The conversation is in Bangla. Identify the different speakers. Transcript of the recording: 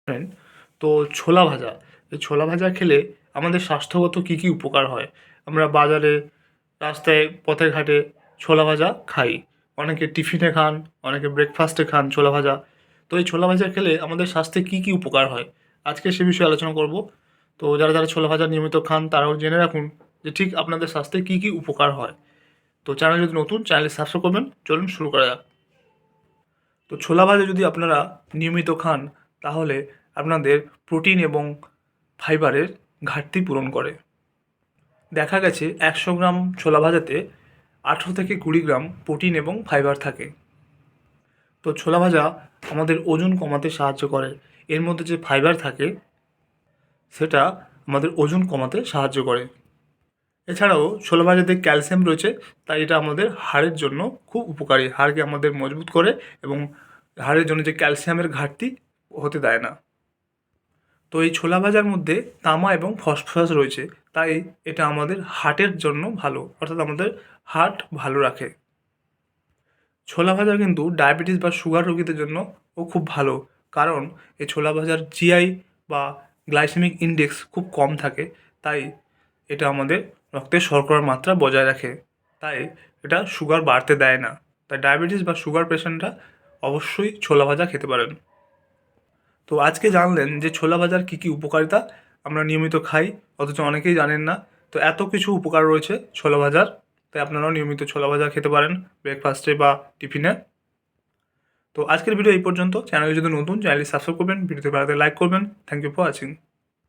Speaker 1: ফ্রেন্ড, তো ছোলা ভাজা, এই ছোলা ভাজা খেলে আমাদের স্বাস্থ্যগত কী কী উপকার হয়? আমরা বাজারে, রাস্তায়, পথে ঘাটে ছোলা ভাজা খাই। অনেকে টিফিনে খান, অনেকে ব্রেকফাস্টে খান ছোলা ভাজা। তো এই ছোলা ভাজা খেলে আমাদের স্বাস্থ্যে কী কী উপকার হয়, আজকে সে বিষয়ে আলোচনা করব। তো যারা যারা ছোলা ভাজা নিয়মিত খান তারাও জেনে রাখুন যে ঠিক আপনাদের স্বাস্থ্যে কী কী উপকার হয়। তো চ্যানেল যদি নতুন, চ্যানেলে সাবস্ক্রাইব করবেন। চলুন শুরু করা যাক। তো ছোলা ভাজা যদি আপনারা নিয়মিত খান তাহলে আপনাদের প্রোটিন এবং ফাইবারের ঘাটতি পূরণ করে। দেখা গেছে 100 গ্রাম ছোলা ভাজাতে 18 থেকে 20 গ্রাম প্রোটিন এবং ফাইবার থাকে। তো ছোলা ভাজা আমাদের ওজন কমাতে সাহায্য করে। এর মধ্যে যে ফাইবার থাকে সেটা আমাদের ওজন কমাতে সাহায্য করে। এছাড়াও ছোলা ভাজাতে ক্যালসিয়াম রয়েছে, তাই এটা আমাদের হাড়ের জন্য খুব উপকারী। হাড়কে আমাদের মজবুত করে এবং হাড়ের জন্য যে ক্যালসিয়ামের ঘাটতি হতে দেয় না। তো এই ছোলা ভাজার মধ্যে তামা এবং ফসফরাস রয়েছে, তাই এটা আমাদের হার্টের জন্য ভালো, অর্থাৎ আমাদের হার্ট ভালো রাখে। ছোলা ভাজা কিন্তু ডায়াবেটিস বা সুগার রোগীদের জন্য ও খুব ভালো, কারণ এই ছোলা ভাজার জিআই বা গ্লাইসেমিক ইনডেক্স খুব কম থাকে, তাই এটা আমাদের রক্তে শর্করার মাত্রা বজায় রাখে, তাই এটা সুগার বাড়তে দেয় না। তাই ডায়াবেটিস বা সুগার পেশেন্টরা অবশ্যই ছোলা ভাজা খেতে পারেন। তো আজকে জানলেন যে ছোলা ভাজার কী কী উপকারিতা আমরা নিয়মিত খাই, অথচ অনেকেই জানেন না। তো এত কিছু উপকার রয়েছে ছোলা ভাজার, তাই আপনারাও নিয়মিত ছোলা ভাজা খেতে পারেন ব্রেকফাস্টে বা টিফিনে। তো আজকের ভিডিও এই পর্যন্ত। চ্যানেলে যদি নতুন, চ্যানেলটি সাবস্ক্রাইব করবেন, ভিডিওতে ভালো লাইক করবেন। Thank you for watching.